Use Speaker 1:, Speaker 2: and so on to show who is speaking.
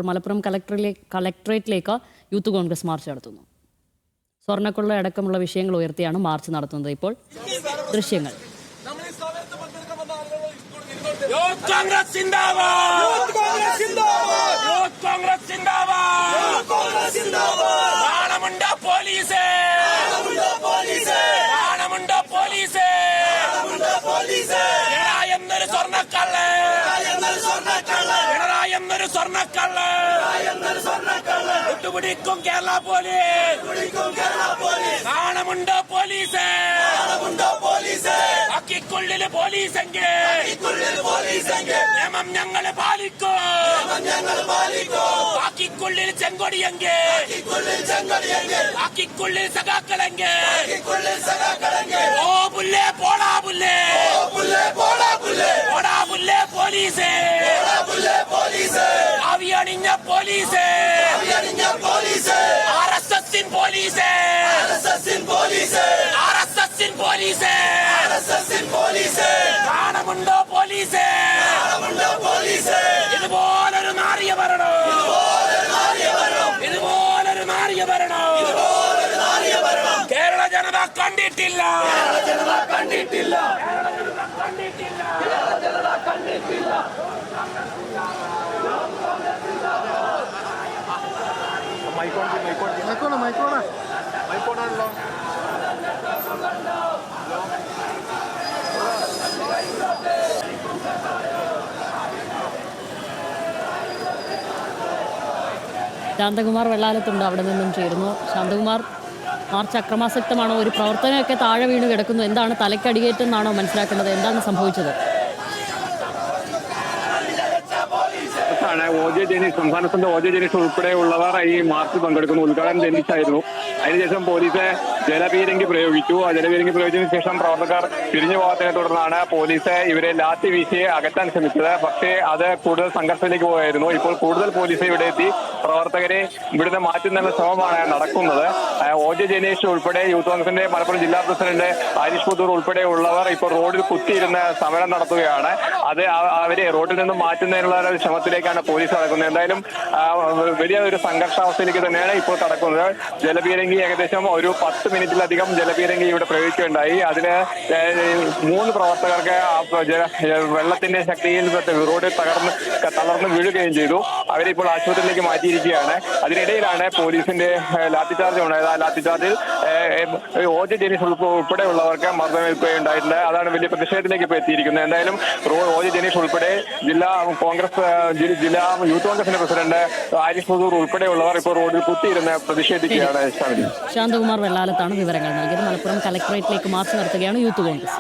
Speaker 1: Malappuram കളക്ടറേറ്റിലേക്ക് youth Congress March നടത്തുന്നു. സ്വർണ്ണക്കൊള്ള അടക്കമുള്ള വിഷയങ്ങൾ ഉയർത്തിയാണ് മാർച്ച് നടത്തുന്നത്. ഇപ്പോൾ ദൃശ്യങ്ങൾ.
Speaker 2: ഒത്തുപിടിക്കും കേരള പോലീസ്. നാണമുണ്ടോ പോലീസ്? അക്കിക്കുള്ളില് പോലീസെങ്കിൽ നിയമം ഞങ്ങൾ പാലിക്കും. അക്കിക്കുള്ളിൽ ചെങ്കൊടിയെങ്കിൽ അക്കിക്കുള്ളിൽ സഖാക്കളെങ്കിൽ ഓ പുല്ലേ പോടാ പുല്ലേ പോടാ പുല്ലേ പോലീസ്. അവിയണിഞ്ഞ പോലീസ് RSSin പോലീസ്. നാണമുണ്ടോ പോലീസ്? ഇതുപോലൊരു നാറിയ ഭരണം, ഇതുപോലൊരു നാറിയ ഭരണം കേരള ജനത കണ്ടിട്ടില്ല.
Speaker 3: മൈക്കോണാണല്ലോ.
Speaker 1: ശാന്തകുമാർ വെള്ളാലത്തുണ്ട്, അവിടെ നിന്നും ചേരുന്നു. ശാന്തകുമാർ, മാർച്ച് അക്രമാസക്തമാണോ? ഒരു പ്രവർത്തനമൊക്കെ താഴെ വീണ് കിടക്കുന്നു. എന്താണ്, തലക്കടിയേറ്റെന്നാണോ മനസ്സിലാക്കേണ്ടത്? എന്താണ് സംഭവിച്ചത്?
Speaker 3: സംസ്ഥാനത്തിന്റെ OJ ജനീഷ് ഉൾപ്പെടെയുള്ളവർ ഈ മാർച്ചിൽ പങ്കെടുക്കുന്നു. ഉദ്ഘാടനം ജനീഷായിരുന്നു. അതിനുശേഷം പോലീസ് ജലപീരങ്കി പ്രയോഗിച്ചു. ആ ജലപീരങ്കി പ്രയോഗിച്ചതിനു ശേഷം പ്രവർത്തകർ തിരിഞ്ഞു പോകാത്തതിനെ തുടർന്നാണ് പോലീസ് ഇവരെ ലാത്തി വീശി അകറ്റാൻ ശ്രമിച്ചത്. പക്ഷേ അത് കൂടുതൽ സംഘർഷത്തിലേക്ക് പോയായിരുന്നു. ഇപ്പോൾ കൂടുതൽ പോലീസ് ഇവിടെ എത്തി പ്രവർത്തകരെ ഇവിടുന്ന് മാറ്റുന്ന ശ്രമമാണ് നടക്കുന്നത്. OJ ജനീഷ് ഉൾപ്പെടെ യൂത്ത് കോൺഗ്രസിന്റെ മലപ്പുറം ജില്ലാ പ്രസിഡന്റ് ആരിഷ് പുത്തൂർ ഉൾപ്പെടെയുള്ളവർ ഇപ്പോൾ റോഡിൽ കുത്തിയിരുന്ന് സമരം നടത്തുകയാണ്. അത് അവരെ റോഡിൽ നിന്ന് മാറ്റുന്നതിനുള്ള ഒരു ശ്രമത്തിലേക്കാണ് പോലീസ് നടക്കുന്നത്. എന്തായാലും വലിയ ഒരു സംഘർഷാവസ്ഥയിലേക്ക് തന്നെയാണ് ഇപ്പോൾ കടക്കുന്നത്. ജലപീരങ്കി ഏകദേശം ഒരു 10 മിനിറ്റിലധികം ജലപീരങ്കി ഇവിടെ പ്രയോഗിക്കുകയുണ്ടായി. അതിന് 3 പ്രവർത്തകർക്ക് വെള്ളത്തിന്റെ ശക്തിയിൽ റോഡ് തളർന്ന് വീഴുകയും ചെയ്തു. അവരെ ഇപ്പോൾ ആശുപത്രിയിലേക്ക് മാറ്റിയിരിക്കുകയാണ്. അതിനിടയിലാണ് പോലീസിന്റെ ലാത്തിചാർജ് ഉണ്ടായത്. ആ ലാത്തിചാർജിൽ OJ ജനീഷ് ഉൾപ്പെടെയുള്ളവർക്ക് മർദ്ദനമേൽക്കുകയുണ്ടായിട്ടുണ്ട്. അതാണ് വലിയ പ്രതിഷേധത്തിലേക്ക് ഇപ്പോൾ എത്തിയിരിക്കുന്നത്. എന്തായാലും OJ ജനീഷ് ഉൾപ്പെടെ ജില്ലാ യൂത്ത് കോൺഗ്രസിന്റെ പ്രസിഡന്റ് ആരിഷ് പുത്തൂർ ഉൾപ്പെടെയുള്ളവർ ഇപ്പോൾ റോഡിൽ കുത്തിയിരുന്ന് പ്രതിഷേധിക്കുകയാണ്.
Speaker 1: ശാന്തകുമാർ വെള്ളാലത്താണ് വിവരങ്ങൾ നൽകിയത്. മലപ്പുറം കളക്ടറേറ്റിലേക്ക് മാർച്ച് നടത്തുകയാണ് യൂത്ത് കോൺഗ്രസ്.